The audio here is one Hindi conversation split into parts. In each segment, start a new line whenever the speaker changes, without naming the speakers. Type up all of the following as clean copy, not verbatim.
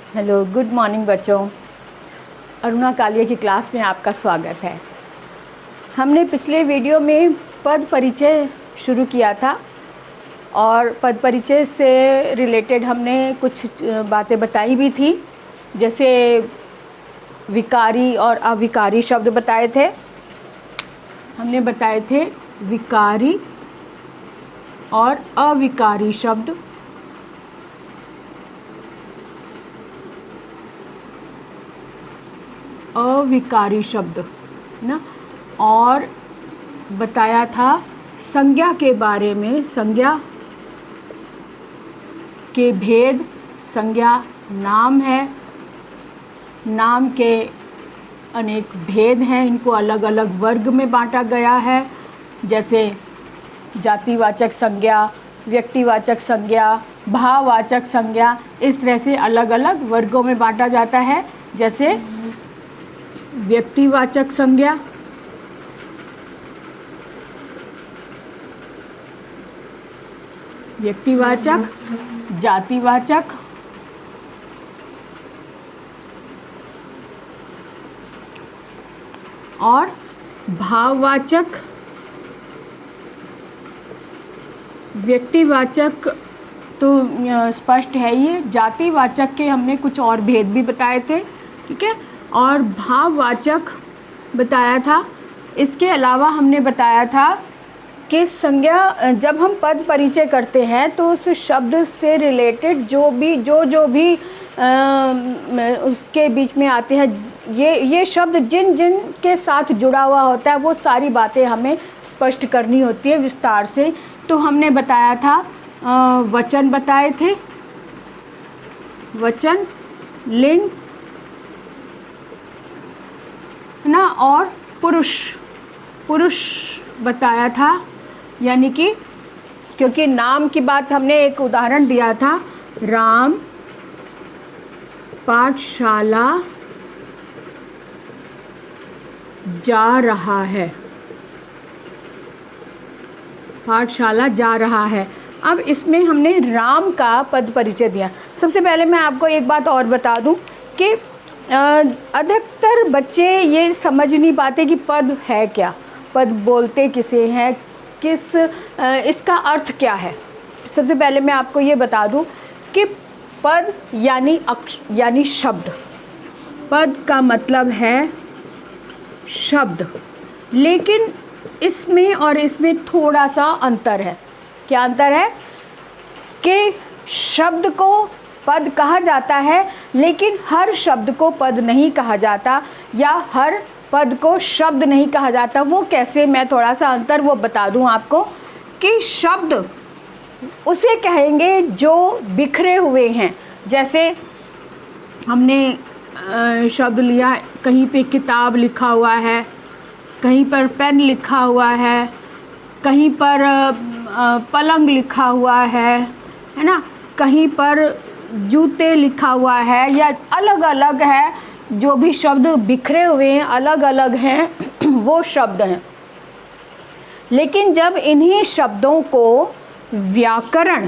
हेलो, गुड मॉर्निंग बच्चों। अरुणा कालिया की क्लास में आपका स्वागत है। हमने पिछले वीडियो में पद परिचय शुरू किया था और पद परिचय से रिलेटेड हमने कुछ बातें बताई भी थी, जैसे विकारी और अविकारी शब्द बताए थे। हमने बताए थे विकारी और अविकारी शब्द। अविकारी शब्द ना, और बताया था संज्ञा के बारे में, संज्ञा के भेद। संज्ञा नाम है, नाम के अनेक भेद हैं, इनको अलग अलग वर्ग में बांटा गया है, जैसे जातिवाचक संज्ञा, व्यक्तिवाचक संज्ञा, भाववाचक संज्ञा। इस तरह से अलग अलग वर्गों में बांटा जाता है। जैसे व्यक्तिवाचक संज्ञा, व्यक्तिवाचक, जातिवाचक, और भाववाचक। व्यक्तिवाचक तो स्पष्ट है ये। जातिवाचक के हमने कुछ और भेद भी बताए थे, ठीक है, और भाववाचक बताया था। इसके अलावा हमने बताया था कि संज्ञा, जब हम पद परिचय करते हैं तो उस शब्द से रिलेटेड जो भी उसके बीच में आते हैं, ये शब्द जिन जिन के साथ जुड़ा हुआ होता है, वो सारी बातें हमें स्पष्ट करनी होती है विस्तार से। तो हमने बताया था वचन बताए थे, वचन, लिंग ना, और पुरुष बताया था। यानी कि क्योंकि नाम की बात हमने एक उदाहरण दिया था, राम पाठशाला जा रहा है, पाठशाला जा रहा है। अब इसमें हमने राम का पद परिचय दिया। सबसे पहले मैं आपको एक बात और बता दूं कि अधिकतर बच्चे ये समझ नहीं पाते कि पद है क्या, पद बोलते किसे हैं, इसका अर्थ क्या है। सबसे पहले मैं आपको ये बता दूं कि पद यानी शब्द। पद का मतलब है शब्द, लेकिन इसमें और इसमें थोड़ा सा अंतर है। क्या अंतर है? कि शब्द को पद कहा जाता है, लेकिन हर शब्द को पद नहीं कहा जाता, या हर पद को शब्द नहीं कहा जाता। वो कैसे, मैं थोड़ा सा अंतर वो बता दूं आपको कि शब्द उसे कहेंगे जो बिखरे हुए हैं। जैसे हमने शब्द लिया, कहीं पे किताब लिखा हुआ है, कहीं पर पेन लिखा हुआ है, कहीं पर पलंग लिखा हुआ है ना, कहीं पर जूते लिखा हुआ है, या अलग अलग है। जो भी शब्द बिखरे हुए हैं, अलग अलग हैं, वो शब्द हैं। लेकिन जब इन्हीं शब्दों को व्याकरण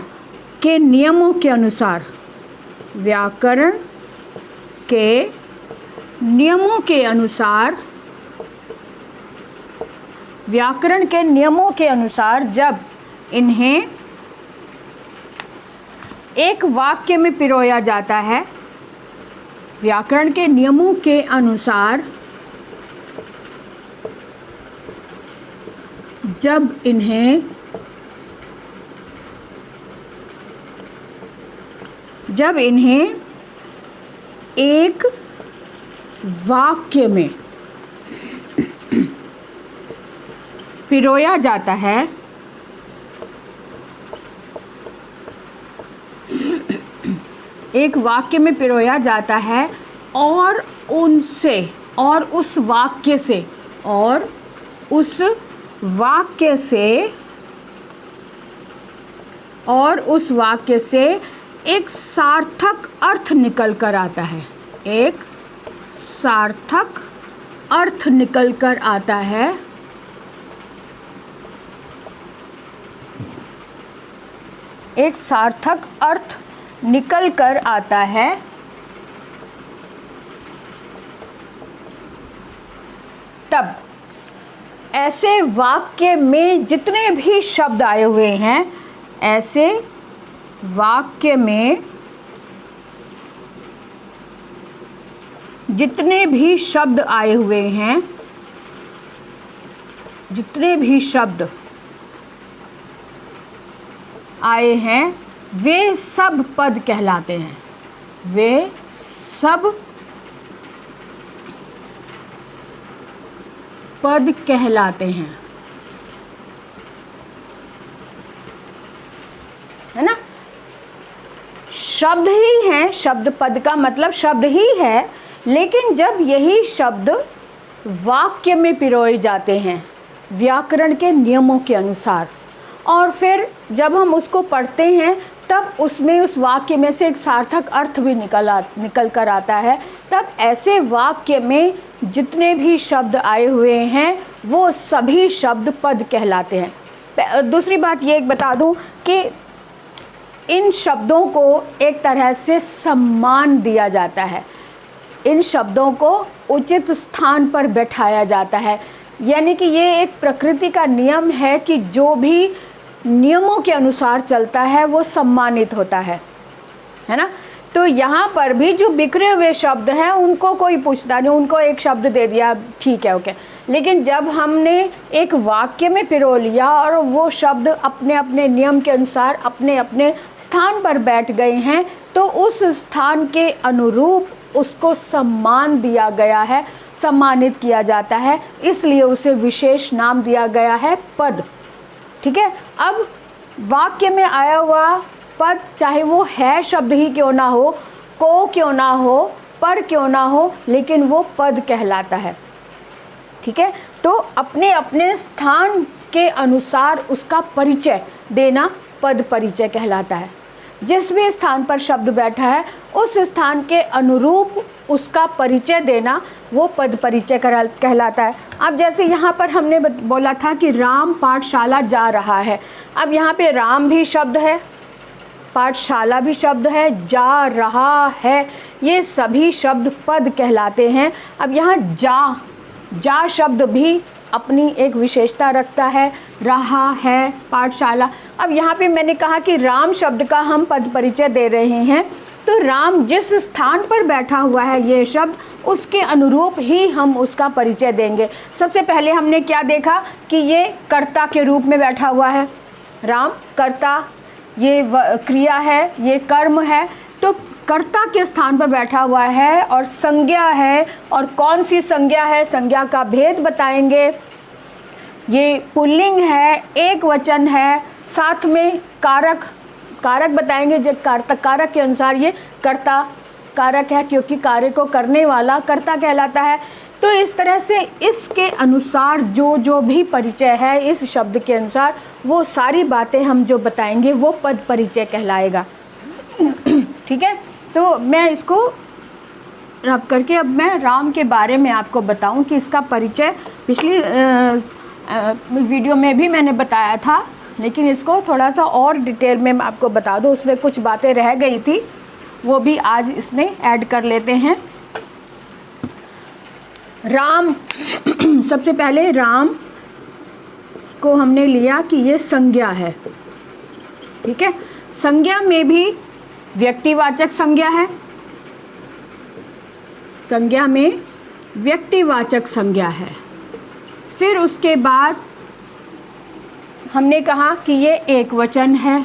के नियमों के अनुसार, व्याकरण के नियमों के अनुसार, व्याकरण के नियमों के अनुसार जब इन्हें एक वाक्य में पिरोया जाता है, व्याकरण के नियमों के अनुसार जब इन्हें एक वाक्य में पिरोया जाता है, एक वाक्य में पिरोया जाता है, और उस वाक्य से एक सार्थक अर्थ निकल कर आता है, एक सार्थक अर्थ निकल कर आता है। एक सार्थक अर्थ निकल कर आता है शब्द, ऐसे वाक्य में जितने भी शब्द आए हुए हैं, ऐसे वाक्य में जितने भी शब्द आए हुए हैं, जितने भी शब्द आए हैं, वे सब पद कहलाते हैं। वे सब पद कहलाते हैं, है ना। शब्द ही हैं, शब्द पद का मतलब शब्द ही है, लेकिन जब यही शब्द वाक्य में पिरोए जाते हैं व्याकरण के नियमों के अनुसार, और फिर जब हम उसको पढ़ते हैं तब उसमें उस वाक्य में से एक सार्थक अर्थ भी निकल कर आता है, तब ऐसे वाक्य में जितने भी शब्द आए हुए हैं वो सभी शब्द पद कहलाते हैं। दूसरी बात ये एक बता दूं कि इन शब्दों को एक तरह से सम्मान दिया जाता है, इन शब्दों को उचित स्थान पर बैठाया जाता है, यानी कि ये एक प्रकृति का नियम है कि जो भी नियमों के अनुसार चलता है वो सम्मानित होता है ना। तो यहाँ पर भी जो बिखरे हुए शब्द हैं उनको कोई पूछता नहीं, उनको एक शब्द दे दिया, ठीक है, ओके। लेकिन जब हमने एक वाक्य में पिरो लिया और वो शब्द अपने अपने नियम के अनुसार अपने अपने स्थान पर बैठ गए हैं, तो उस स्थान के अनुरूप उसको सम्मान दिया गया है, सम्मानित किया जाता है, इसलिए उसे विशेष नाम दिया गया है पद। ठीक है। अब वाक्य में आया हुआ पद, चाहे वो है शब्द ही क्यों ना हो, को क्यों ना हो, पर क्यों ना हो, लेकिन वो पद कहलाता है। ठीक है। तो अपने अपने स्थान के अनुसार उसका परिचय देना पद परिचय कहलाता है। जिस भी स्थान पर शब्द बैठा है उस स्थान के अनुरूप उसका परिचय देना वो पद परिचय कहलाता है। अब जैसे यहाँ पर हमने बोला था कि राम पाठशाला जा रहा है, अब यहाँ पे राम भी शब्द है, पाठशाला भी शब्द है, जा रहा है, ये सभी शब्द पद कहलाते हैं। अब यहाँ जा शब्द भी अपनी एक विशेषता रखता है, रहा है, पाठशाला। अब यहाँ पे मैंने कहा कि राम शब्द का हम पद परिचय दे रहे हैं, तो राम जिस स्थान पर बैठा हुआ है ये शब्द, उसके अनुरूप ही हम उसका परिचय देंगे। सबसे पहले हमने क्या देखा कि ये कर्ता के रूप में बैठा हुआ है, राम कर्ता, ये क्रिया है, ये कर्म है, तो कर्ता के स्थान पर बैठा हुआ है और संज्ञा है। और कौन सी संज्ञा है, संज्ञा का भेद बताएंगे। ये पुल्लिंग है, एक वचन है, साथ में कारक बताएंगे। जब कारक के अनुसार ये कर्ता कारक है, क्योंकि कार्य को करने वाला कर्ता कहलाता है। तो इस तरह से इसके अनुसार जो भी परिचय है इस शब्द के अनुसार, वो सारी बातें हम जो बताएंगे वो पद परिचय कहलाएगा। ठीक है। तो मैं इसको रब करके अब मैं राम के बारे में आपको बताऊं कि इसका परिचय पिछली वीडियो में भी मैंने बताया था, लेकिन इसको थोड़ा सा और डिटेल में मैं आपको बता दूं। उसमें कुछ बातें रह गई थी, वो भी आज इसमें ऐड कर लेते हैं। राम सबसे पहले राम को हमने लिया कि ये संज्ञा है। ठीक है। संज्ञा में भी व्यक्तिवाचक संज्ञा है, संज्ञा में व्यक्तिवाचक संज्ञा है। फिर उसके बाद हमने कहा कि ये एक वचन है,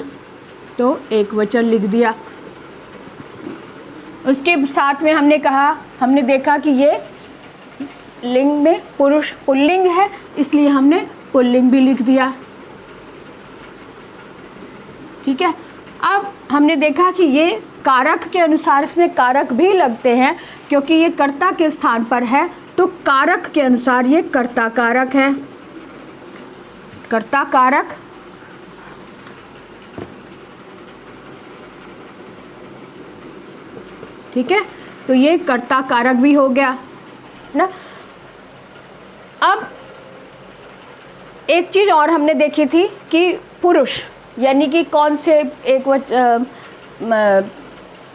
तो एक वचन लिख दिया। उसके साथ में हमने देखा कि ये लिंग में पुरुष पुल्लिंग है, इसलिए हमने पुल्लिंग भी लिख दिया। ठीक है। अब हमने देखा कि ये कारक के अनुसार इसमें कारक भी लगते हैं, क्योंकि ये कर्ता के स्थान पर है, तो कारक के अनुसार ये कर्ता कारक है, कर्ता कारक। ठीक है। तो ये कर्ता कारक भी हो गया ना। अब एक चीज़ और हमने देखी थी कि पुरुष यानी कि कौन से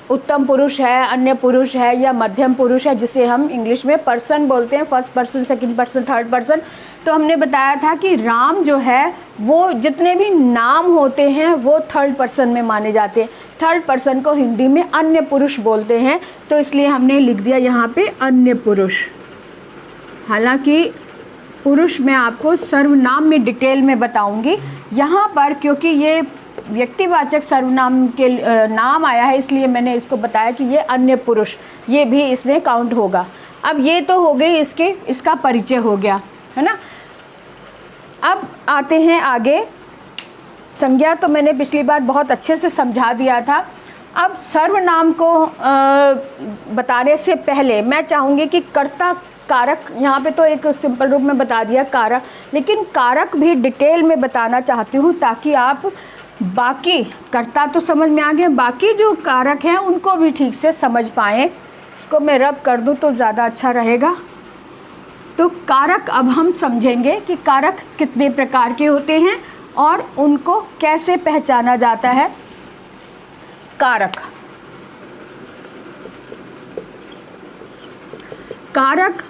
उत्तम पुरुष है, अन्य पुरुष है या मध्यम पुरुष है, जिसे हम इंग्लिश में पर्सन बोलते हैं, first person, second person, third person. तो हमने बताया था कि राम जो है वो जितने भी नाम होते हैं वो थर्ड पर्सन में माने जाते हैं। थर्ड पर्सन को हिंदी में अन्य पुरुष बोलते हैं, तो इसलिए हमने लिख दिया यहाँ पे अन्य पुरुष। हालांकि पुरुष मैं आपको सर्वनाम में डिटेल में बताऊंगी। यहाँ पर क्योंकि ये व्यक्तिवाचक सर्वनाम के नाम आया है, इसलिए मैंने इसको बताया कि ये अन्य पुरुष, ये भी इसमें काउंट होगा। अब ये तो हो गई इसका परिचय हो गया, है ना। अब आते हैं आगे। संज्ञा तो मैंने पिछली बार बहुत अच्छे से समझा दिया था। अब सर्वनाम को बताने से पहले मैं चाहूँगी कि कर्ता कारक, यहाँ पे तो एक सिंपल रूप में बता दिया कारक, लेकिन कारक भी डिटेल में बताना चाहती हूँ ताकि आप बाकी, कर्ता तो समझ में आ गया, बाकी जो कारक हैं उनको भी ठीक से समझ पाएँ। इसको मैं रब कर दूँ तो ज़्यादा अच्छा रहेगा। तो कारक अब हम समझेंगे कि कारक कितने प्रकार के होते हैं और उनको कैसे पहचाना जाता है। कारक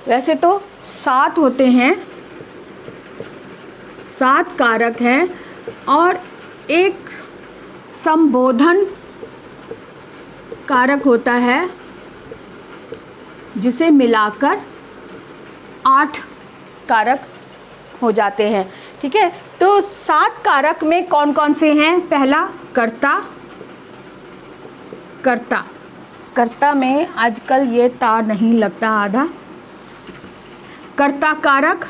वैसे तो 7 होते हैं, 7 कारक हैं और एक संबोधन कारक होता है जिसे मिलाकर 8 कारक हो जाते हैं। ठीक है, तो 7 कारक में कौन कौन से हैं? पहला कर्ता। कर्ता में आजकल ये ता नहीं लगता आधा। कर्ता कारक।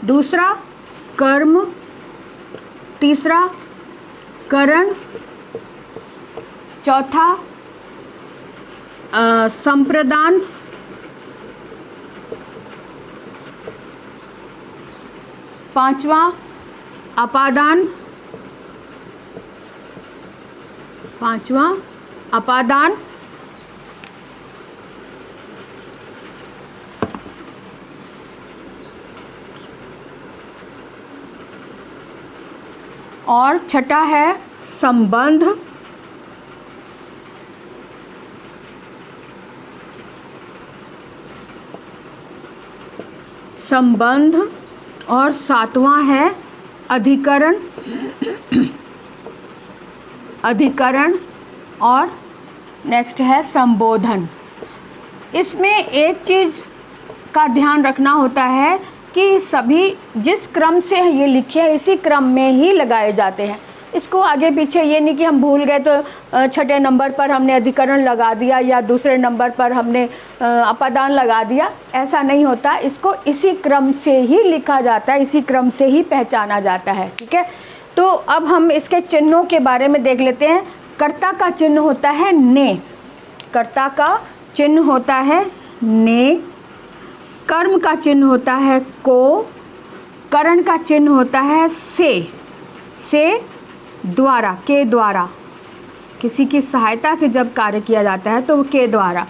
दूसरा कर्म। तीसरा करण। चौथा संप्रदान। पांचवा अपादान। और छठा है संबंध। और 7वां है अधिकरण और नेक्स्ट है संबोधन। इसमें एक चीज़ का ध्यान रखना होता है कि सभी जिस क्रम से ये लिखे हैं इसी क्रम में ही लगाए जाते हैं। इसको आगे पीछे ये नहीं कि हम भूल गए तो छठे नंबर पर हमने अधिकरण लगा दिया या दूसरे नंबर पर हमने अपादान लगा दिया, ऐसा नहीं होता। इसको इसी क्रम से ही लिखा जाता है, इसी क्रम से ही पहचाना जाता है। ठीक है, तो अब हम इसके चिन्हों के बारे में देख लेते हैं। कर्ता का चिन्ह होता है ने। कर्ता का चिन्ह होता है ने। कर्म का चिन्ह होता है को। करण का चिन्ह होता है से द्वारा, के द्वारा, किसी की सहायता से जब कार्य किया जाता है तो वो के द्वारा।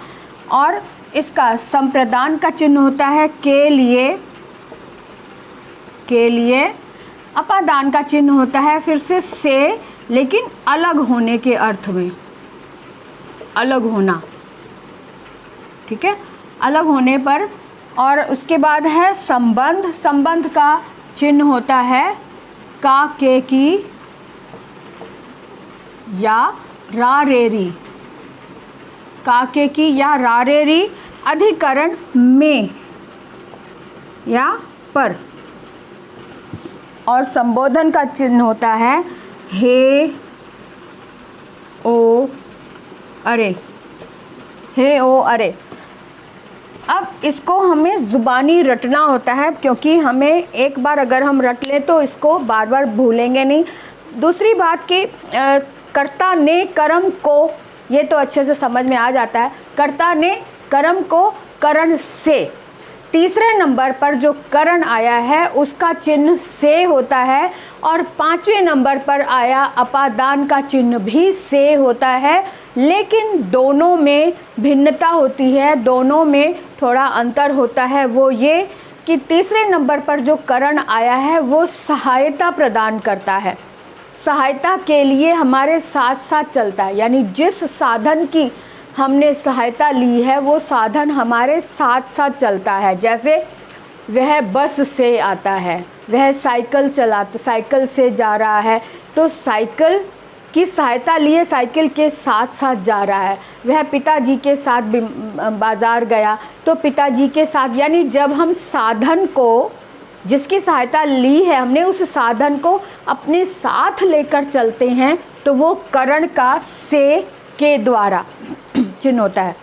और इसका संप्रदान का चिन्ह होता है के लिए। अपादान का चिन्ह होता है फिर से लेकिन अलग होने के अर्थ में, अलग होना। ठीक है, अलग होने पर। और उसके बाद है संबंध का चिन्ह होता है का, के की या रारेरी, काके की या रारेरी। अधिकरण में या पर। और संबोधन का चिन्ह होता है हे ओ अरे। अब इसको हमें ज़ुबानी रटना होता है, क्योंकि हमें एक बार अगर हम रट लें तो इसको बार बार भूलेंगे नहीं। दूसरी बात कि कर्ता ने कर्म को, ये तो अच्छे से समझ में आ जाता है। कर्ता ने कर्म को करण से। तीसरे नंबर पर जो करण आया है उसका चिन्ह से होता है। और 5वें नंबर पर आया अपादान का चिन्ह भी से होता है, लेकिन दोनों में भिन्नता होती है, दोनों में थोड़ा अंतर होता है। वो ये कि तीसरे नंबर पर जो करण आया है वो सहायता प्रदान करता है। सहायता के लिए हमारे साथ साथ चलता है, यानी जिस साधन की हमने सहायता ली है वो साधन हमारे साथ साथ चलता है। जैसे वह बस से आता है, वह साइकिल से जा रहा है तो साइकिल की सहायता लिए साइकिल के साथ साथ जा रहा है। वह पिताजी के साथ बाज़ार गया तो पिताजी के साथ, यानी जब हम साधन को, जिसकी सहायता ली है हमने, उस साधन को अपने साथ लेकर चलते हैं तो वो करण का से के द्वारा चिन्ह होता है।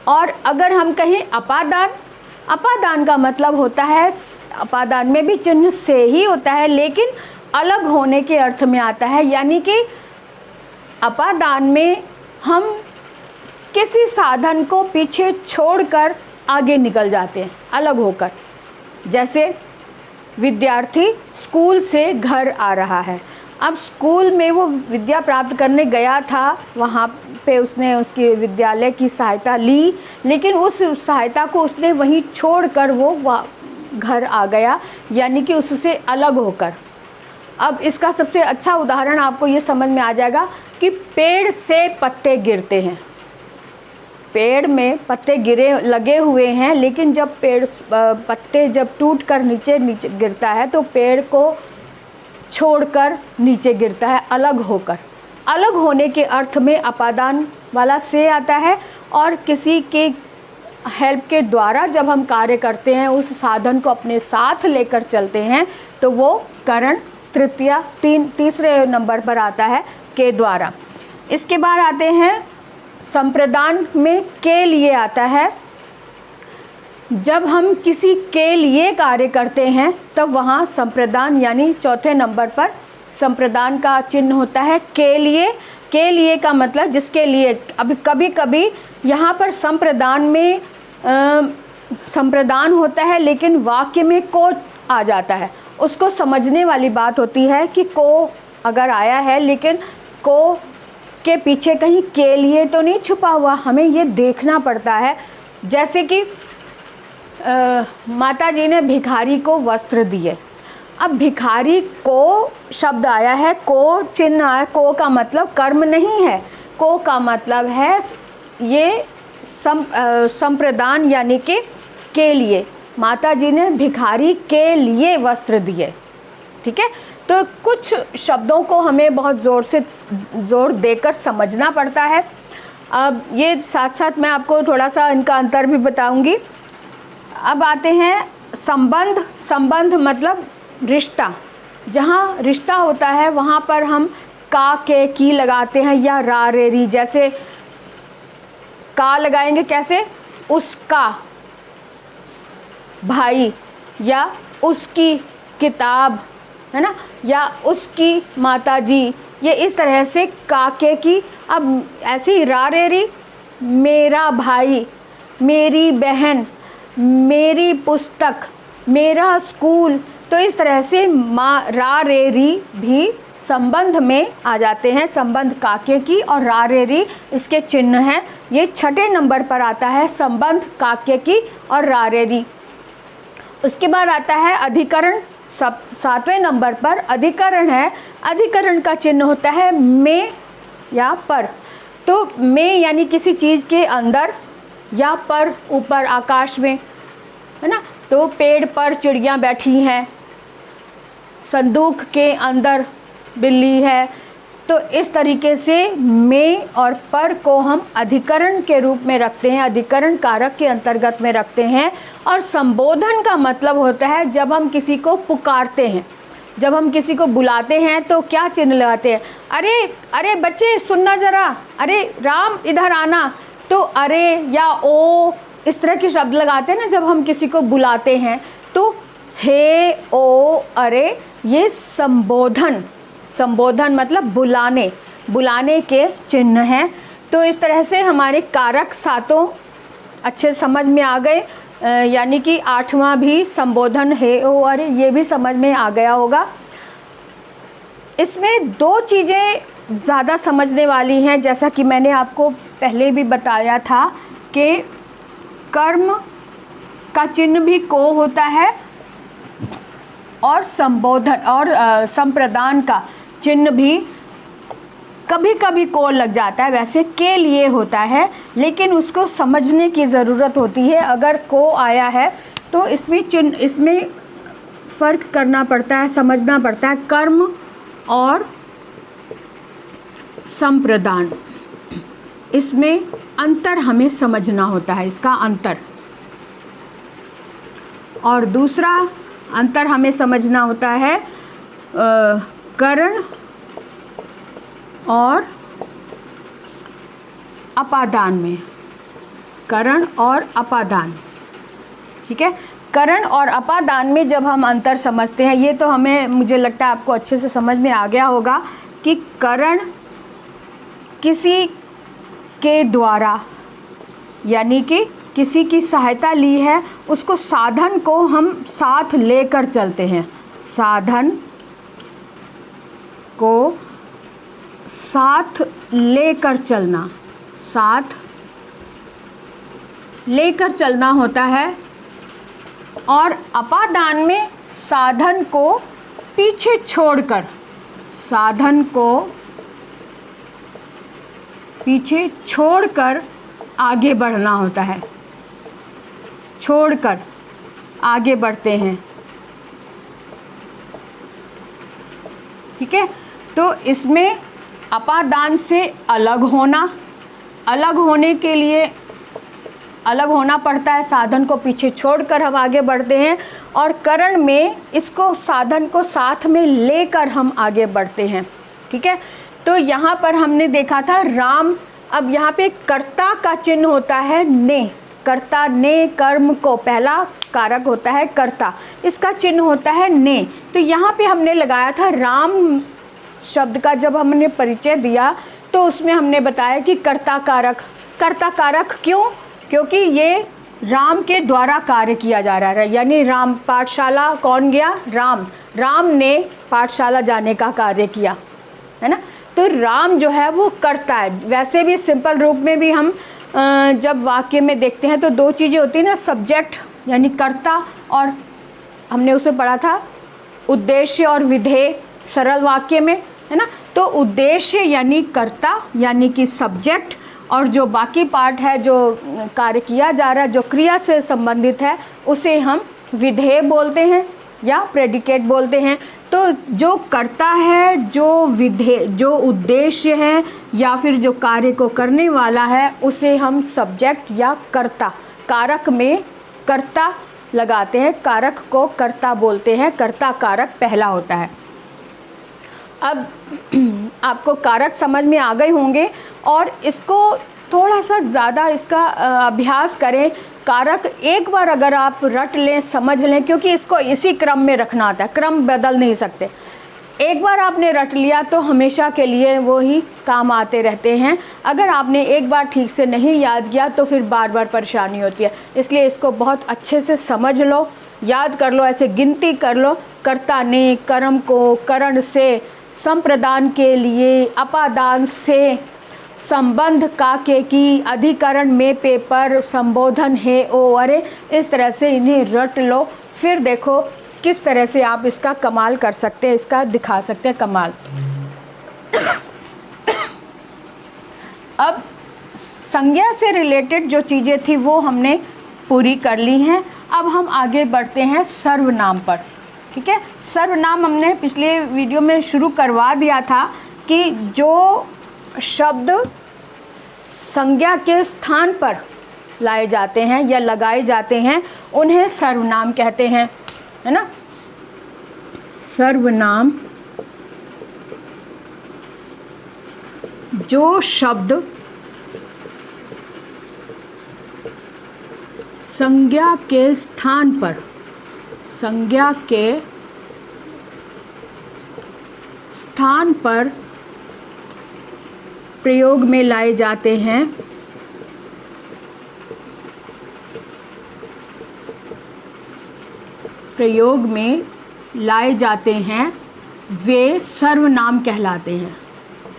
और अगर हम कहें अपादान, अपादान का मतलब होता है, अपादान में भी चिन्ह से ही होता है लेकिन अलग होने के अर्थ में आता है, यानी कि अपादान में हम किसी साधन को पीछे छोड़कर आगे निकल जाते हैं अलग होकर। जैसे विद्यार्थी स्कूल से घर आ रहा है, अब स्कूल में वो विद्या प्राप्त करने गया था, वहाँ पे उसने उसकी विद्यालय की सहायता ली, लेकिन उस सहायता को उसने वहीं छोड़कर वो घर आ गया, यानी कि उससे अलग होकर। अब इसका सबसे अच्छा उदाहरण आपको ये समझ में आ जाएगा कि पेड़ से पत्ते गिरते हैं, पेड़ में पत्ते लगे हुए हैं, लेकिन जब पत्ते जब टूट कर नीचे गिरता है तो पेड़ को छोड़कर नीचे गिरता है अलग होकर। अलग होने के अर्थ में अपादान वाला से आता है। और किसी के हेल्प के द्वारा जब हम कार्य करते हैं, उस साधन को अपने साथ लेकर चलते हैं तो वो करण तीसरे नंबर पर आता है के द्वारा। इसके बाद आते हैं संप्रदान में के लिए आता है। जब हम किसी के लिए कार्य करते हैं तब वहाँ संप्रदान यानी चौथे नंबर पर संप्रदान का चिन्ह होता है के लिए। के लिए का मतलब जिसके लिए। अब कभी कभी यहाँ पर संप्रदान में संप्रदान होता है लेकिन वाक्य में को आ जाता है, उसको समझने वाली बात होती है कि को अगर आया है लेकिन को के पीछे कहीं के लिए तो नहीं छुपा हुआ, हमें ये देखना पड़ता है। जैसे कि माता जी ने भिखारी को वस्त्र दिए, अब भिखारी को शब्द आया है, को चिन्ह आया, को का मतलब कर्म नहीं है, को का मतलब है ये संप्रदान यानी के लिए। माता जी ने भिखारी के लिए वस्त्र दिए, ठीक है। तो कुछ शब्दों को हमें बहुत ज़ोर देकर समझना पड़ता है। अब ये साथ साथ मैं आपको थोड़ा सा इनका अंतर भी बताऊंगी। अब आते हैं संबंध। संबंध मतलब रिश्ता। जहाँ रिश्ता होता है वहाँ पर हम का के की लगाते हैं या रा रे री। जैसे का लगाएंगे कैसे, उसका भाई या उसकी किताब, है ना, या उसकी माताजी, ये इस तरह से काके की। अब ऐसे ही रा रे री, मेरा भाई, मेरी बहन, मेरी पुस्तक, मेरा स्कूल, तो इस तरह से रा रे री भी संबंध में आ जाते हैं। संबंध काके की और रा रे री इसके चिन्ह हैं। ये छठे नंबर पर आता है संबंध काके की और रा रे री। उसके बाद आता है अधिकरण। सातवें नंबर पर अधिकरण है। अधिकरण का चिन्ह होता है में या पर। तो में यानी किसी चीज़ के अंदर, या पर ऊपर आकाश में, है ना। तो पेड़ पर चिड़िया बैठी हैं, संदूक के अंदर बिल्ली है। तो इस तरीके से में और पर को हम अधिकरण के रूप में रखते हैं, अधिकरण कारक के अंतर्गत में रखते हैं। और संबोधन का मतलब होता है जब हम किसी को पुकारते हैं, जब हम किसी को बुलाते हैं तो क्या चिन्ह लगाते हैं, अरे अरे बच्चे सुनना ज़रा, अरे राम इधर आना। तो अरे या ओ इस तरह के शब्द लगाते हैं ना जब हम किसी को बुलाते हैं। तो हे ओ अरे ये संबोधन, संबोधन मतलब बुलाने के चिन्ह हैं। तो इस तरह से हमारे कारक सातों अच्छे समझ में आ गए, यानी कि आठवां भी संबोधन है ओ अरे ये भी समझ में आ गया होगा। इसमें दो चीज़ें ज़्यादा समझने वाली हैं, जैसा कि मैंने आपको पहले भी बताया था कि कर्म का चिन्ह भी को होता है और संबोधन और संप्रदान का चिन्ह भी कभी कभी को लग जाता है, वैसे के लिए होता है, लेकिन उसको समझने की ज़रूरत होती है। अगर को आया है तो इसमें फ़र्क करना पड़ता है, समझना पड़ता है। कर्म और संप्रदान, इसमें अंतर हमें समझना होता है, इसका अंतर। और दूसरा अंतर हमें समझना होता है करण और अपादान में, करण और अपादान। ठीक है, करण और अपादान में जब हम अंतर समझते हैं, ये तो मुझे लगता है आपको अच्छे से समझ में आ गया होगा कि करण किसी के द्वारा, यानी कि किसी की सहायता ली है, उसको साधन को हम साथ लेकर चलते हैं, साधन को साथ लेकर चलना, साथ लेकर चलना होता है। और अपादान में साधन को पीछे छोड़कर, साधन को पीछे छोड़कर आगे बढ़ना होता है, छोड़कर आगे बढ़ते हैं। ठीक है, तो इसमें अपादान से अलग होना, अलग होने के लिए अलग होना पड़ता है, साधन को पीछे छोड़कर हम आगे बढ़ते हैं। और करण में इसको साधन को साथ में लेकर हम आगे बढ़ते हैं। ठीक है, तो यहाँ पर हमने देखा था राम। अब यहाँ पे कर्ता का चिन्ह होता है ने, कर्ता ने, कर्म को पहला कारक होता है कर्ता, इसका चिन्ह होता है ने। तो यहाँ पे हमने लगाया था राम शब्द का, जब हमने परिचय दिया तो उसमें हमने बताया कि कर्ता कारक। कर्ता कारक क्यों? क्योंकि ये राम के द्वारा कार्य किया जा रहा है, यानी राम पाठशाला कौन गया? राम। राम ने पाठशाला जाने का कार्य किया, है ना। तो राम जो है वो कर्ता है। वैसे भी सिंपल रूप में भी हम जब वाक्य में देखते हैं तो दो चीज़ें होती हैं ना, सब्जेक्ट यानी कर्ता, और हमने उसमें पढ़ा था उद्देश्य और विधेय सरल वाक्य में, है ना। तो उद्देश्य यानी कर्ता यानी कि सब्जेक्ट, और जो बाकी पार्ट है जो कार्य किया जा रहा है, जो क्रिया से संबंधित है, उसे हम विधेय बोलते हैं या प्रेडिकेट बोलते हैं। तो जो कर्ता है, जो विधेय, जो उद्देश्य है या फिर जो कार्य को करने वाला है, उसे हम सब्जेक्ट या कर्ता, कारक में कर्ता लगाते हैं, कारक को कर्ता बोलते हैं, कर्ता कारक पहला होता है। अब आपको कारक समझ में आ गए होंगे, और इसको थोड़ा सा ज़्यादा इसका अभ्यास करें। कारक एक बार अगर आप रट लें, समझ लें, क्योंकि इसको इसी क्रम में रखना आता है, क्रम बदल नहीं सकते। एक बार आपने रट लिया तो हमेशा के लिए वो ही काम आते रहते हैं। अगर आपने एक बार ठीक से नहीं याद किया तो फिर बार बार परेशानी होती है। इसलिए इसको बहुत अच्छे से समझ लो, याद कर लो, ऐसे गिनती कर लो। कर्ता ने, कर्म को, करण से, संप्रदान के लिए, अपादान से, संबंध का के की, अधिकरण में पेपर, संबोधन है ओ, अरे इस तरह से इन्हें रट लो। फिर देखो किस तरह से आप इसका कमाल कर सकते हैं, इसका दिखा सकते हैं कमाल। अब संज्ञा से रिलेटेड जो चीज़ें थी वो हमने पूरी कर ली हैं। अब हम आगे बढ़ते हैं सर्वनाम पर। ठीक है, सर्वनाम हमने पिछले वीडियो में शुरू करवा दिया था कि जो शब्द संज्ञा के स्थान पर लाए जाते हैं या लगाए जाते हैं उन्हें सर्वनाम कहते हैं, है ना। सर्वनाम जो शब्द संज्ञा के स्थान पर, संज्ञा के स्थान पर प्रयोग में लाए जाते हैं, प्रयोग में लाए जाते हैं, वे सर्वनाम कहलाते हैं,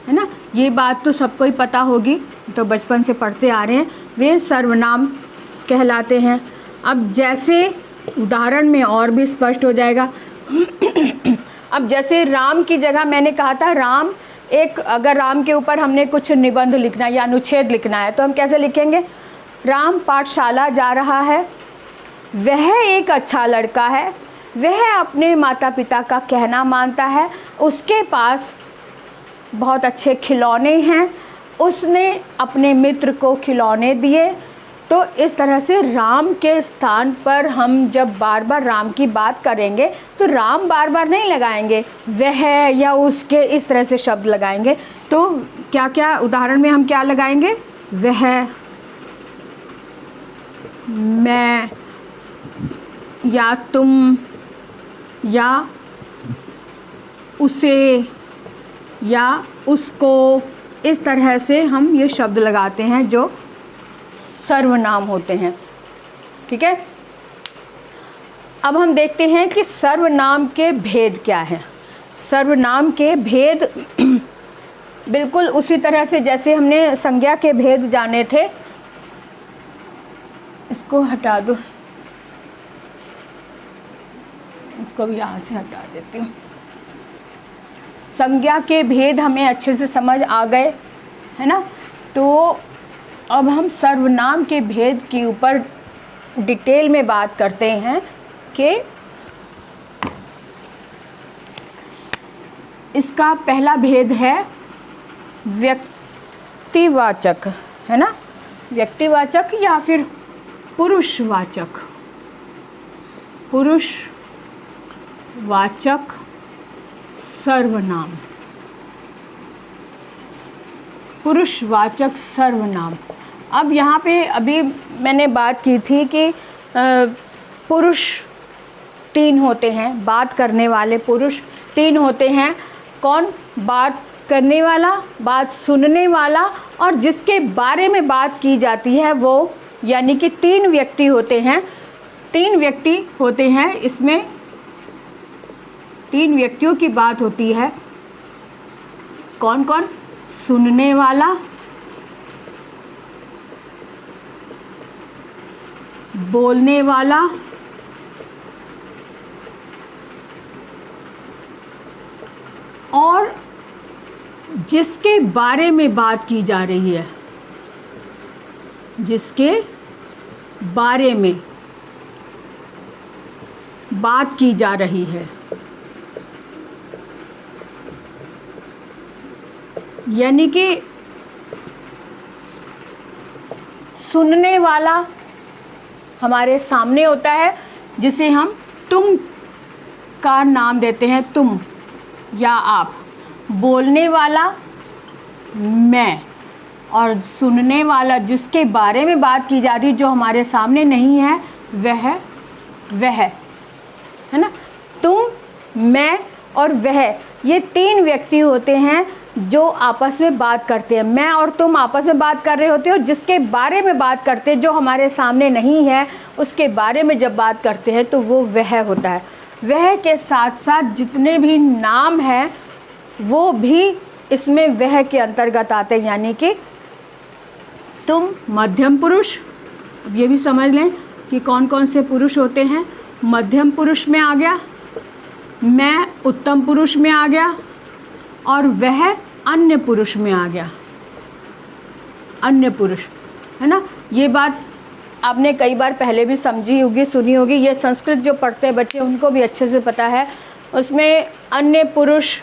है ना। ये बात तो सबको ही पता होगी, तो बचपन से पढ़ते आ रहे हैं। वे सर्वनाम कहलाते हैं। अब जैसे उदाहरण में और भी स्पष्ट हो जाएगा। अब जैसे राम की जगह मैंने कहा था राम, एक अगर राम के ऊपर हमने कुछ निबंध लिखना है या अनुच्छेद लिखना है तो हम कैसे लिखेंगे? राम पाठशाला जा रहा है, वह एक अच्छा लड़का है, वह अपने माता पिता का कहना मानता है, उसके पास बहुत अच्छे खिलौने हैं, उसने अपने मित्र को खिलौने दिए। तो इस तरह से राम के स्थान पर हम जब बार बार राम की बात करेंगे तो राम बार बार नहीं लगाएंगे, वह या उसके, इस तरह से शब्द लगाएंगे। तो क्या क्या उदाहरण में हम क्या लगाएंगे? वह, मैं, या तुम, या उसे, या उसको, इस तरह से हम ये शब्द लगाते हैं जो सर्वनाम होते हैं। ठीक है, अब हम देखते हैं कि सर्वनाम के भेद क्या हैं। सर्वनाम के भेद बिल्कुल उसी तरह से जैसे हमने संज्ञा के भेद जाने थे। इसको हटा दो, इसको भी यहाँ से हटा देती हूँ। संज्ञा के भेद हमें अच्छे से समझ आ गए, है ना। तो अब हम सर्वनाम के भेद के ऊपर डिटेल में बात करते हैं कि इसका पहला भेद है व्यक्तिवाचक, है ना, व्यक्तिवाचक या फिर पुरुषवाचक। पुरुषवाचक सर्वनाम, पुरुषवाचक सर्वनाम। अब यहाँ पे अभी मैंने बात की थी कि पुरुष 3 होते हैं, बात करने वाले पुरुष 3 होते हैं। कौन? बात करने वाला, बात सुनने वाला, और जिसके बारे में बात की जाती है वो, यानी कि 3 व्यक्ति होते हैं। 3 व्यक्ति होते हैं, इसमें 3 व्यक्तियों की बात होती है। कौन कौन? सुनने वाला, बोलने वाला, और जिसके बारे में बात की जा रही है, जिसके बारे में बात की जा रही है। यानी कि सुनने वाला हमारे सामने होता है, जिसे हम तुम का नाम देते हैं, तुम या आप। बोलने वाला मैं, और सुनने वाला जिसके बारे में बात की जा रही, जो हमारे सामने नहीं है, वह, है ना। तुम, मैं और वह, ये 3 व्यक्ति होते हैं जो आपस में बात करते हैं। मैं और तुम आपस में बात कर रहे होते हो, जिसके बारे में बात करते हैं, जो हमारे सामने नहीं है, उसके बारे में जब बात करते हैं तो वो वह होता है। वह के साथ साथ जितने भी नाम हैं वो भी इसमें वह के अंतर्गत आते हैं, यानी कि तुम मध्यम पुरुष। अब ये भी समझ लें कि कौन कौन से पुरुष होते हैं। मध्यम पुरुष में आ गया, मैं उत्तम पुरुष में आ गया, और वह अन्य पुरुष में आ गया, अन्य पुरुष, है ना। ये बात आपने कई बार पहले भी समझी होगी, सुनी होगी। ये संस्कृत जो पढ़ते हैं बच्चे उनको भी अच्छे से पता है। उसमें अन्य पुरुष,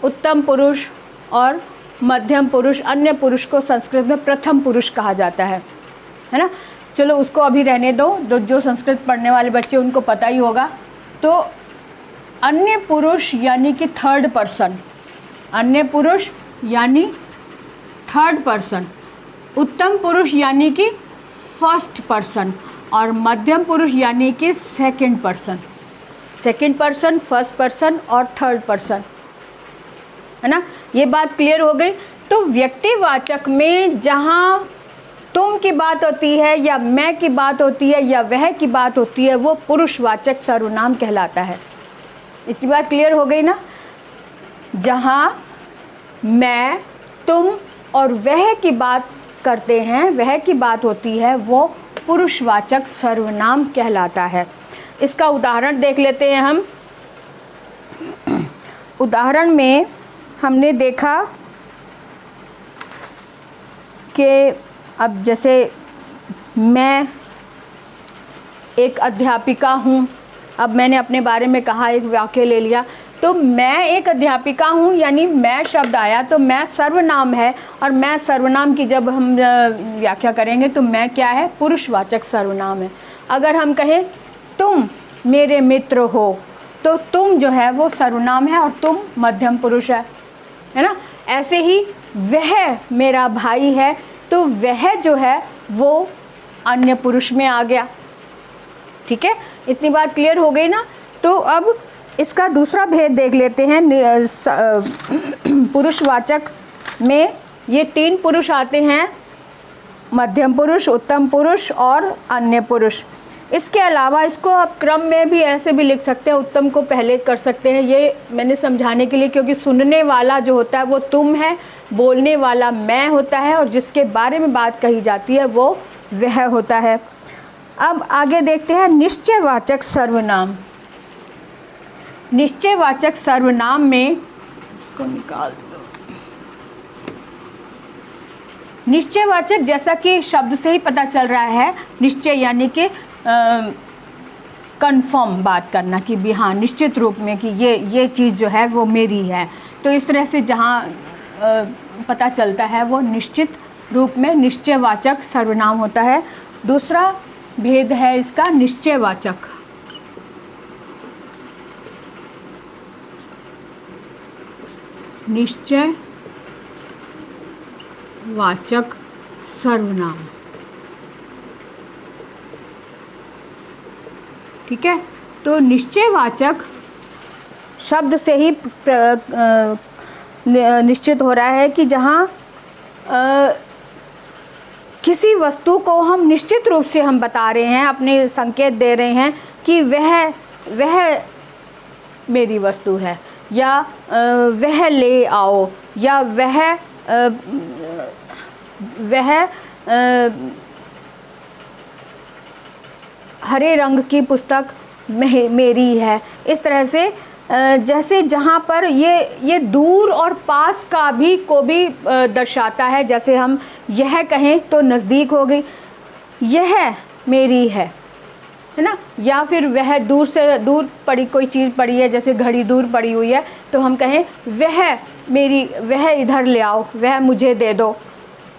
उत्तम पुरुष और मध्यम पुरुष, अन्य पुरुष को संस्कृत में प्रथम पुरुष कहा जाता है ना। चलो उसको अभी रहने दो, जो संस्कृत पढ़ने वाले बच्चे उनको पता ही होगा। तो अन्य पुरुष यानी कि थर्ड पर्सन, अन्य पुरुष यानी थर्ड पर्सन, उत्तम पुरुष यानी कि फर्स्ट पर्सन, और मध्यम पुरुष यानी कि second person. Second person, first person और थर्ड पर्सन, है ना। ये बात क्लियर हो गई। तो व्यक्तिवाचक में जहाँ तुम की बात होती है या मैं की बात होती है या वह की बात होती है, वो पुरुषवाचक सर्वनाम कहलाता है। इतनी बात क्लियर हो गई ना। जहाँ मैं, तुम और वह की बात करते हैं, वह की बात होती है, वो पुरुषवाचक सर्वनाम कहलाता है। इसका उदाहरण देख लेते हैं हम। उदाहरण में हमने देखा कि अब जैसे मैं एक अध्यापिका हूँ, अब मैंने अपने बारे में कहा, एक वाक्य ले लिया, तो मैं एक अध्यापिका हूँ यानी मैं शब्द आया तो मैं सर्वनाम है, और मैं सर्वनाम की जब हम व्याख्या करेंगे तो मैं क्या है, पुरुषवाचक सर्वनाम है। अगर हम कहें तुम मेरे मित्र हो तो तुम जो है वो सर्वनाम है और तुम मध्यम पुरुष है ना। ऐसे ही वह मेरा भाई है तो वह जो है वो अन्य पुरुष में आ गया। ठीक है, इतनी बात क्लियर हो गई ना। तो अब इसका दूसरा भेद देख लेते हैं। पुरुषवाचक में ये 3 पुरुष आते हैं, मध्यम पुरुष, उत्तम पुरुष और अन्य पुरुष। इसके अलावा इसको आप क्रम में भी ऐसे भी लिख सकते हैं, उत्तम को पहले कर सकते हैं। ये मैंने समझाने के लिए, क्योंकि सुनने वाला जो होता है वो तुम है, बोलने वाला मैं होता है, और जिसके बारे में बात कही जाती है वो वह होता है। अब आगे देखते हैं निश्चयवाचक सर्वनाम। निश्चयवाचक सर्वनाम में इसको निकाल दो। निश्चयवाचक, जैसा कि शब्द से ही पता चल रहा है, निश्चय यानी कि कंफर्म बात करना कि भी हाँ निश्चित रूप में कि ये चीज़ जो है वो मेरी है। तो इस तरह से जहाँ पता चलता है वो निश्चित रूप में निश्चयवाचक सर्वनाम होता है। दूसरा भेद है इसका निश्चयवाचक। निश्चयवाचक सर्वनाम। ठीक है, तो निश्चयवाचक शब्द से ही निश्चित हो रहा है कि जहाँ किसी वस्तु को हम निश्चित रूप से हम बता रहे हैं, अपने संकेत दे रहे हैं कि वह मेरी वस्तु है, या वह ले आओ, या वह हरे रंग की पुस्तक मेरी है। इस तरह से जैसे जहाँ पर ये दूर और पास का भी को भी दर्शाता है। जैसे हम यह कहें तो नज़दीक हो गई, यह मेरी है ना। या फिर वह दूर से दूर पड़ी कोई चीज़ पड़ी है, जैसे घड़ी दूर पड़ी हुई है, तो हम कहें वह मेरी, वह इधर ले आओ, वह मुझे दे दो।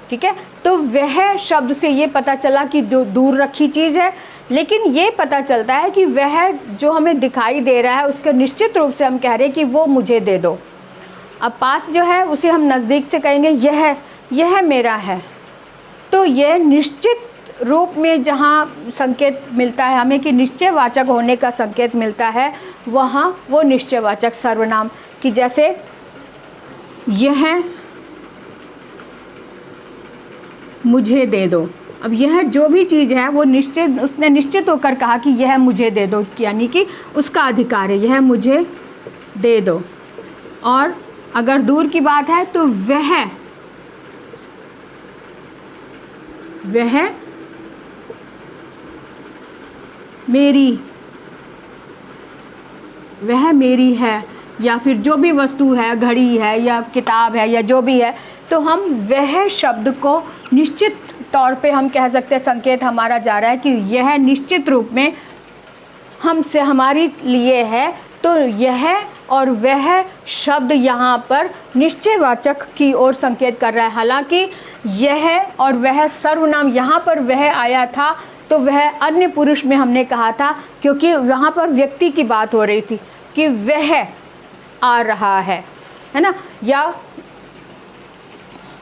ठीक है, तो वह शब्द से ये पता चला कि जो दूर रखी चीज़ है, लेकिन ये पता चलता है कि वह जो हमें दिखाई दे रहा है उसके निश्चित रूप से हम कह रहे हैं कि वो मुझे दे दो। अब पास जो है उसे हम नज़दीक से कहेंगे यह मेरा है। तो यह निश्चित रूप में जहाँ संकेत मिलता है हमें कि निश्चयवाचक होने का संकेत मिलता है, वहाँ वो निश्चयवाचक सर्वनाम कि जैसे यह मुझे दे दो। अब यह जो भी चीज़ है वो निश्चित, उसने निश्चित होकर कहा कि यह मुझे दे दो, यानी कि उसका अधिकार है, यह मुझे दे दो। और अगर दूर की बात है तो वह मेरी है, या फिर जो भी वस्तु है, घड़ी है या किताब है या जो भी है, तो हम वह शब्द को निश्चित तौर पे हम कह सकते हैं, संकेत हमारा जा रहा है कि यह निश्चित रूप में हमसे हमारी लिए है। तो यह और वह शब्द यहाँ पर निश्चयवाचक की ओर संकेत कर रहा है। हालांकि यह और वह सर्वनाम, यहाँ पर वह आया था तो वह अन्य पुरुष में हमने कहा था, क्योंकि यहाँ पर व्यक्ति की बात हो रही थी कि वह आ रहा है ना, या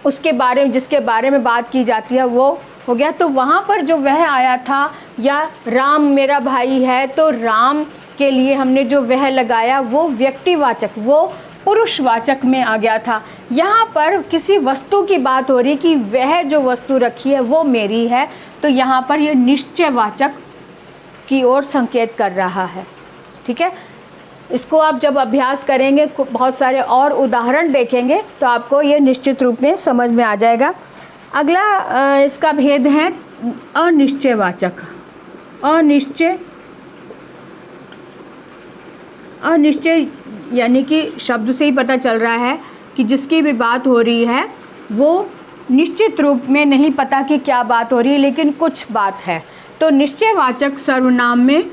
उसके बारे में, जिसके बारे में बात की जाती है वो हो गया। तो वहाँ पर जो वह आया था, या राम मेरा भाई है तो राम के लिए हमने जो वह लगाया वो व्यक्तिवाचक, वो पुरुषवाचक में आ गया था। यहाँ पर किसी वस्तु की बात हो रही कि वह जो वस्तु रखी है वो मेरी है, तो यहाँ पर ये निश्चयवाचक की ओर संकेत कर रहा है। ठीक है, इसको आप जब अभ्यास करेंगे, बहुत सारे और उदाहरण देखेंगे तो आपको ये निश्चित रूप में समझ में आ जाएगा। अगला इसका भेद है अनिश्चयवाचक। अनिश्चय यानी कि शब्द से ही पता चल रहा है कि जिसकी भी बात हो रही है वो निश्चित रूप में नहीं पता कि क्या बात हो रही है, लेकिन कुछ बात है। तो निश्चयवाचक सर्वनाम में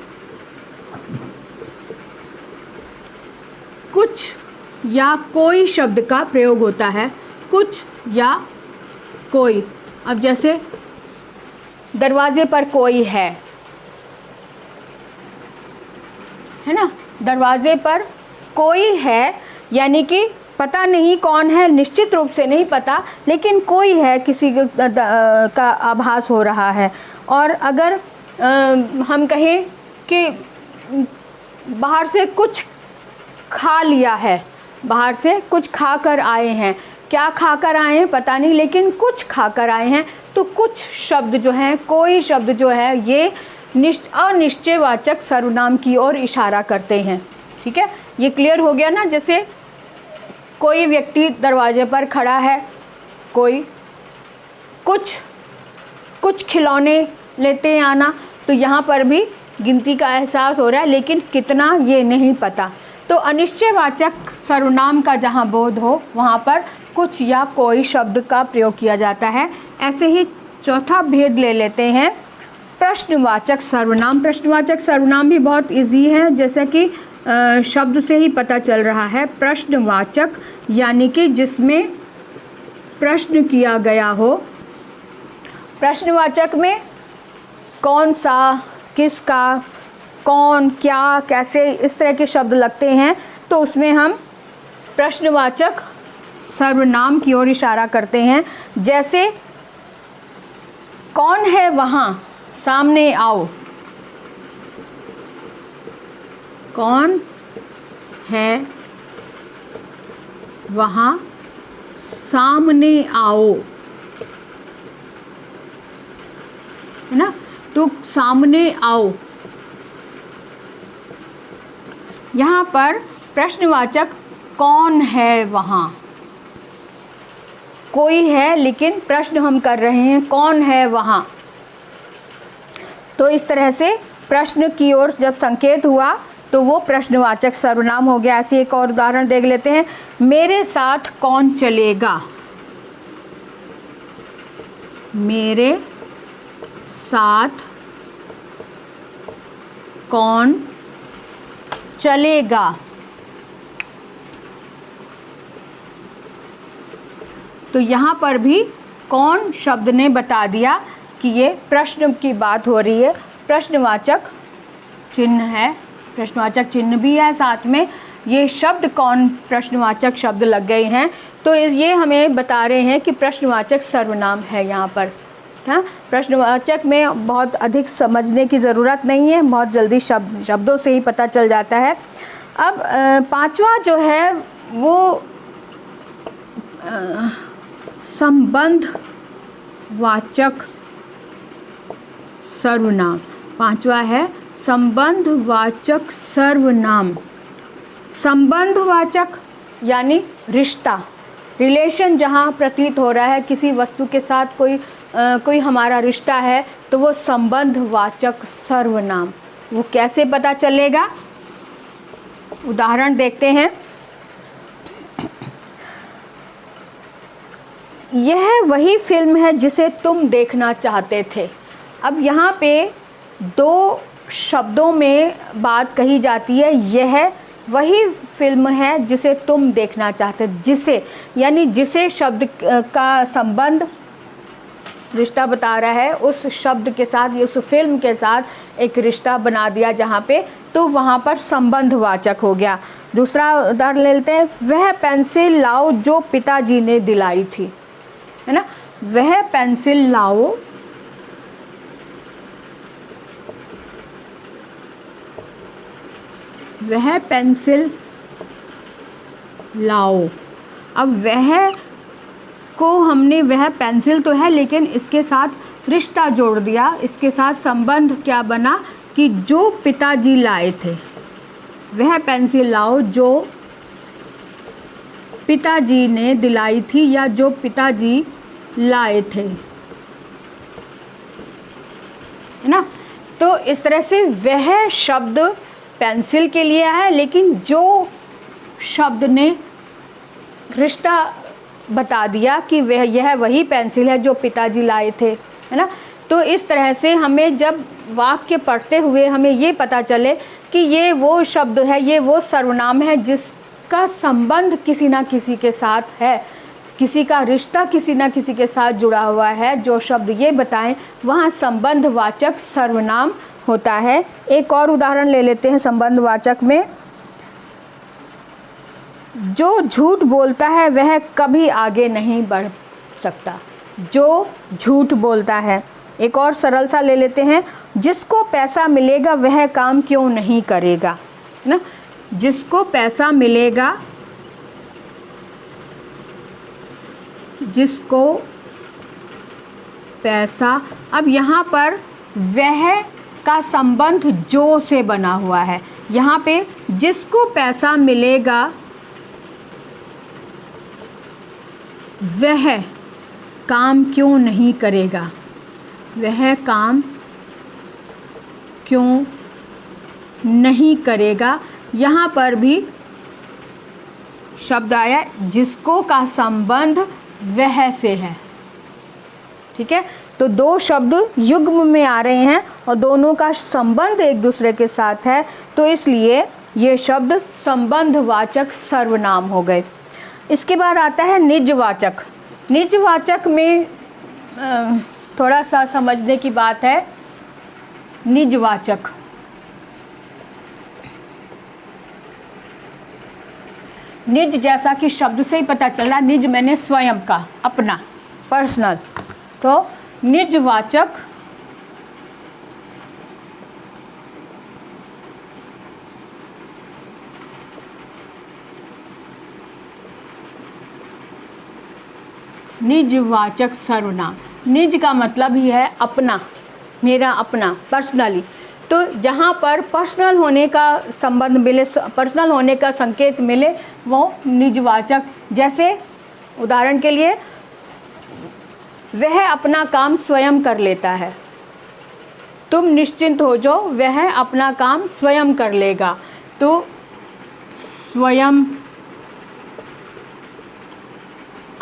कुछ या कोई शब्द का प्रयोग होता है, कुछ या कोई। अब जैसे दरवाजे पर कोई है ना, दरवाजे पर कोई है, यानी कि पता नहीं कौन है, निश्चित रूप से नहीं पता, लेकिन कोई है, किसी का आभास हो रहा है। और अगर हम कहें कि बाहर से कुछ खा लिया है, बाहर से कुछ खा कर आए हैं, क्या खा कर आए हैं पता नहीं, लेकिन कुछ खा कर आए हैं, तो कुछ शब्द जो हैं, कोई शब्द जो है, ये अनिश्चयवाचक सर्वनाम की ओर इशारा करते हैं। ठीक है, ये क्लियर हो गया ना। जैसे कोई व्यक्ति दरवाजे पर खड़ा है, कोई कुछ खिलौने लेते हैं आना, तो यहाँ पर भी गिनती का एहसास हो रहा है, लेकिन कितना ये नहीं पता। तो अनिश्चयवाचक सर्वनाम का जहाँ बोध हो वहाँ पर कुछ या कोई शब्द का प्रयोग किया जाता है। ऐसे ही चौथा भेद ले लेते हैं, प्रश्नवाचक सर्वनाम। प्रश्नवाचक सर्वनाम भी बहुत इजी है, जैसे कि शब्द से ही पता चल रहा है। प्रश्नवाचक यानी कि जिसमें प्रश्न किया गया हो। प्रश्नवाचक में कौन सा, किसका, कौन, क्या, कैसे, इस तरह के शब्द लगते हैं, तो उसमें हम प्रश्नवाचक सर्वनाम की ओर इशारा करते हैं। जैसे कौन है वहाँ, सामने आओ। कौन है वहाँ, सामने आओ, है ना। तो सामने आओ, यहाँ पर प्रश्नवाचक कौन है वहाँ, कोई है लेकिन प्रश्न हम कर रहे हैं, कौन है वहाँ। तो इस तरह से प्रश्न की ओर जब संकेत हुआ तो वो प्रश्नवाचक सर्वनाम हो गया। ऐसे एक और उदाहरण देख लेते हैं, मेरे साथ कौन चलेगा। मेरे साथ कौन चलेगा। तो यहाँ पर भी कौन शब्द ने बता दिया कि ये प्रश्न की बात हो रही है। प्रश्नवाचक चिन्ह है, प्रश्नवाचक चिन्ह भी है साथ में। ये शब्द कौन प्रश्नवाचक शब्द लग गए हैं, तो ये हमें बता रहे हैं कि प्रश्नवाचक सर्वनाम है यहाँ पर। हाँ, प्रश्नवाचक में बहुत अधिक समझने की ज़रूरत नहीं है, बहुत जल्दी शब्दों से ही पता चल जाता है। अब पांचवा जो है वो संबंधवाचक सर्वनाम। पांचवा है संबंधवाचक सर्वनाम। संबंधवाचक यानी रिश्ता, रिलेशन जहाँ प्रतीत हो रहा है, किसी वस्तु के साथ कोई हमारा रिश्ता है, तो वो संबंधवाचक सर्वनाम। वो कैसे पता चलेगा, उदाहरण देखते हैं। यह वही फिल्म है जिसे तुम देखना चाहते थे। अब यहाँ पे दो शब्दों में बात कही जाती है। यह वही फिल्म है जिसे तुम देखना चाहते, जिसे यानी जिसे शब्द का संबंध रिश्ता बता रहा है, उस शब्द के साथ, उस फिल्म के साथ एक रिश्ता बना दिया जहाँ पे, तो वहाँ पर संबंधवाचक हो गया। दूसरा उदाहरण ले लेते हैं, वह पेंसिल लाओ जो पिताजी ने दिलाई थी, है ना। वह पेंसिल लाओ, वह पेंसिल लाओ। अब वह को हमने, वह पेंसिल तो है लेकिन इसके साथ रिश्ता जोड़ दिया, इसके साथ संबंध क्या बना कि जो पिताजी लाए थे। वह पेंसिल लाओ जो पिताजी ने दिलाई थी या जो पिताजी लाए थे, है ना। तो इस तरह से वह शब्द पेंसिल के लिए है, लेकिन जो शब्द ने रिश्ता बता दिया कि यह वही पेंसिल है जो पिताजी लाए थे, है ना। तो इस तरह से हमें जब वाक्य पढ़ते हुए हमें ये पता चले कि ये वो शब्द है, ये वो सर्वनाम है जिसका संबंध किसी ना किसी के साथ है, किसी का रिश्ता किसी ना किसी के साथ जुड़ा हुआ है, जो शब्द ये बताएं वहाँ संबंधवाचक सर्वनाम होता है। एक और उदाहरण ले लेते हैं संबंधवाचक में। जो झूठ बोलता है वह कभी आगे नहीं बढ़ सकता। जो झूठ बोलता है। एक और सरल सा ले लेते हैं, जिसको पैसा मिलेगा वह काम क्यों नहीं करेगा, ना। जिसको पैसा मिलेगा, जिसको पैसा, अब यहाँ पर वह का संबंध जो से बना हुआ है। यहाँ पे जिसको पैसा मिलेगा वह काम क्यों नहीं करेगा, वह काम क्यों नहीं करेगा। यहाँ पर भी शब्द आया जिसको का संबंध वह से है, ठीक है। तो दो शब्द युग्म में आ रहे हैं और दोनों का संबंध एक दूसरे के साथ है, तो इसलिए ये शब्द संबंधवाचक सर्वनाम हो गए। इसके बाद आता है निजवाचक। निजवाचक में थोड़ा सा समझने की बात है। निजवाचक, निज जैसा कि शब्द से ही पता चल रहा, निज मैंने स्वयं का, अपना, पर्सनल। तो निजवाचक निजवाचक सर्वनाम। निज का मतलब ही है अपना, मेरा अपना, पर्सनली। तो जहाँ पर पर्सनल होने का संबंध मिले, पर्सनल होने का संकेत मिले, वो निजवाचक। जैसे उदाहरण के लिए, वह अपना काम स्वयं कर लेता है। तुम निश्चिंत हो जाओ, वह अपना काम स्वयं कर लेगा। तो स्वयं,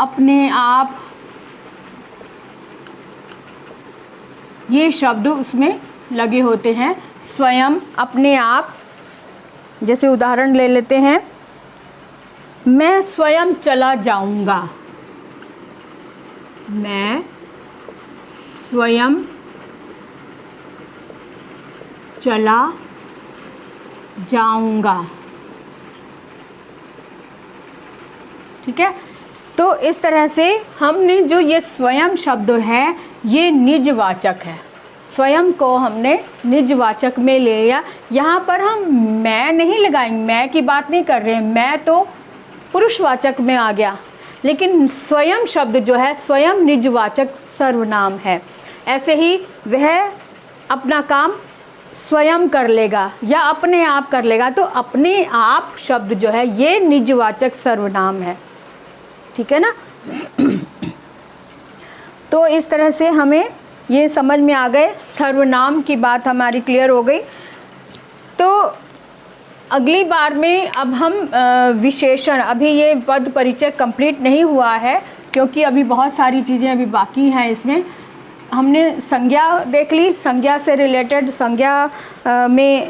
अपने आप, ये शब्द उसमें लगे होते हैं। स्वयं, अपने आप। जैसे उदाहरण ले लेते हैं, मैं स्वयं चला जाऊंगा, मैं स्वयं चला जाऊंगा, ठीक है। तो इस तरह से हमने जो ये स्वयं शब्द है ये निजवाचक है। स्वयं को हमने निजवाचक में ले लिया। यहाँ पर हम मैं नहीं लगाएंगे, मैं की बात नहीं कर रहे हैं, मैं तो पुरुषवाचक में आ गया। लेकिन स्वयं शब्द जो है, स्वयं निजवाचक सर्वनाम है। ऐसे ही वह अपना काम स्वयं कर लेगा या अपने आप कर लेगा। तो अपने आप शब्द जो है ये निजवाचक सर्वनाम है, ठीक है ना। तो इस तरह से हमें ये समझ में आ गए, सर्वनाम की बात हमारी क्लियर हो गई। तो अगली बार में अब हम विशेषण, अभी ये पद परिचय कंप्लीट नहीं हुआ है क्योंकि अभी बहुत सारी चीज़ें अभी बाकी हैं इसमें। हमने संज्ञा देख ली, संज्ञा से रिलेटेड, संज्ञा में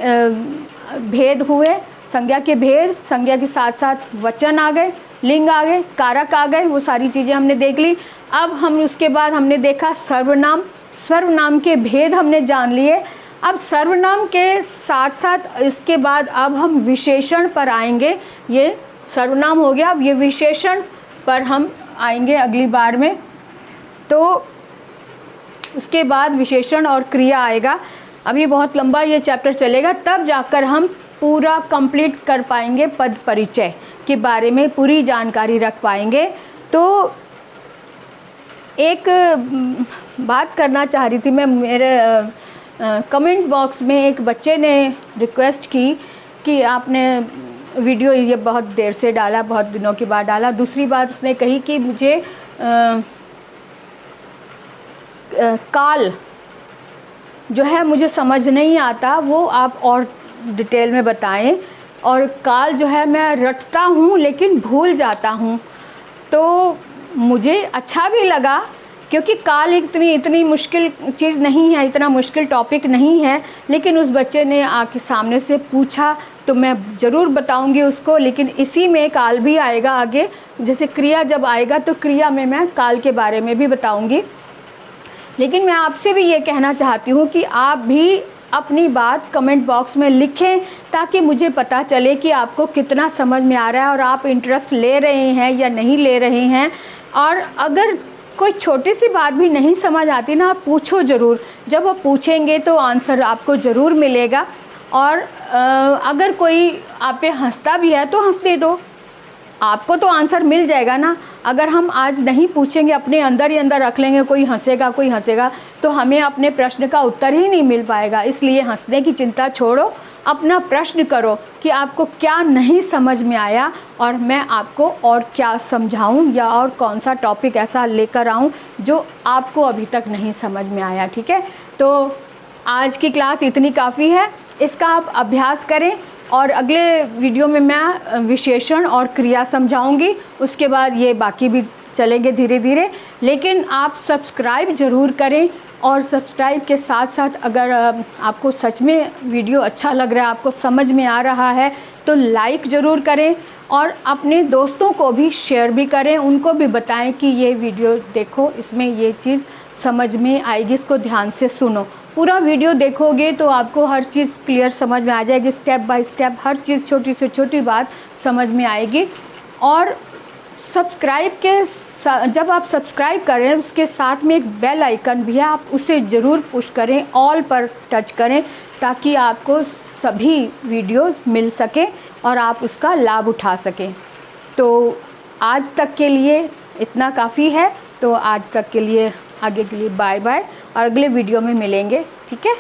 भेद हुए, संज्ञा के भेद, संज्ञा के साथ साथ वचन आ गए, लिंग आ गए, कारक आ गए, वो सारी चीज़ें हमने देख ली। अब हम उसके बाद हमने देखा सर्वनाम, सर्वनाम के भेद हमने जान लिए। अब सर्वनाम के साथ साथ इसके बाद अब हम विशेषण पर आएंगे। ये सर्वनाम हो गया, अब ये विशेषण पर हम आएंगे अगली बार में। तो उसके बाद विशेषण और क्रिया आएगा। अभी बहुत लंबा ये चैप्टर चलेगा, तब जाकर हम पूरा कंप्लीट कर पाएंगे, पद परिचय के बारे में पूरी जानकारी रख पाएंगे। तो एक बात करना चाह रही थी मैं, मेरे कमेंट बॉक्स में एक बच्चे ने रिक्वेस्ट की कि आपने वीडियो ये बहुत देर से डाला, बहुत दिनों के बाद डाला। दूसरी बात उसने कही कि मुझे काल जो है मुझे समझ नहीं आता, वो आप और डिटेल में बताएं और काल जो है मैं रटता हूँ लेकिन भूल जाता हूँ। तो मुझे अच्छा भी लगा, क्योंकि काल इतनी मुश्किल चीज़ नहीं है, इतना मुश्किल टॉपिक नहीं है, लेकिन उस बच्चे ने आके सामने से पूछा तो मैं ज़रूर बताऊंगी उसको। लेकिन इसी में काल भी आएगा आगे, जैसे क्रिया जब आएगा तो क्रिया में मैं काल के बारे में भी बताऊंगी। लेकिन मैं आपसे भी ये कहना चाहती हूँ कि आप भी अपनी बात कमेंट बॉक्स में लिखें, ताकि मुझे पता चले कि आपको कितना समझ में आ रहा है और आप इंटरेस्ट ले रहे हैं या नहीं ले रहे हैं। और अगर कोई छोटी सी बात भी नहीं समझ आती ना, आप पूछो ज़रूर। जब आप पूछेंगे तो आंसर आपको ज़रूर मिलेगा। और अगर कोई आप पे हंसता भी है तो हंसने दो, आपको तो आंसर मिल जाएगा ना। अगर हम आज नहीं पूछेंगे, अपने अंदर ही अंदर रख लेंगे, कोई हंसेगा, तो हमें अपने प्रश्न का उत्तर ही नहीं मिल पाएगा। इसलिए हंसने की चिंता छोड़ो, अपना प्रश्न करो कि आपको क्या नहीं समझ में आया और मैं आपको और क्या समझाऊं, या और कौन सा टॉपिक ऐसा लेकर आऊं जो आपको अभी तक नहीं समझ में आया। ठीक है, तो आज की क्लास इतनी काफ़ी है, इसका आप अभ्यास करें। और अगले वीडियो में मैं विशेषण और क्रिया समझाऊंगी, उसके बाद ये बाकी भी चलेंगे धीरे धीरे। लेकिन आप सब्सक्राइब ज़रूर करें, और सब्सक्राइब के साथ साथ अगर आपको सच में वीडियो अच्छा लग रहा है, आपको समझ में आ रहा है, तो लाइक ज़रूर करें और अपने दोस्तों को भी शेयर भी करें, उनको भी बताएं कि ये वीडियो देखो, इसमें ये चीज़ समझ में आएगी, इसको ध्यान से सुनो। पूरा वीडियो देखोगे तो आपको हर चीज़ क्लियर समझ में आ जाएगी, स्टेप बाय स्टेप हर चीज़, छोटी से छोटी बात समझ में आएगी। और सब्सक्राइब के जब आप सब्सक्राइब करें, उसके साथ में एक बेल आइकन भी है, आप उसे ज़रूर पुश करें, ऑल पर टच करें, ताकि आपको सभी वीडियोस मिल सके और आप उसका लाभ उठा सकें। तो आज तक के लिए इतना काफ़ी है। तो आज तक के लिए, आगे के लिए बाय बाय, और अगले वीडियो में मिलेंगे। ठीक है।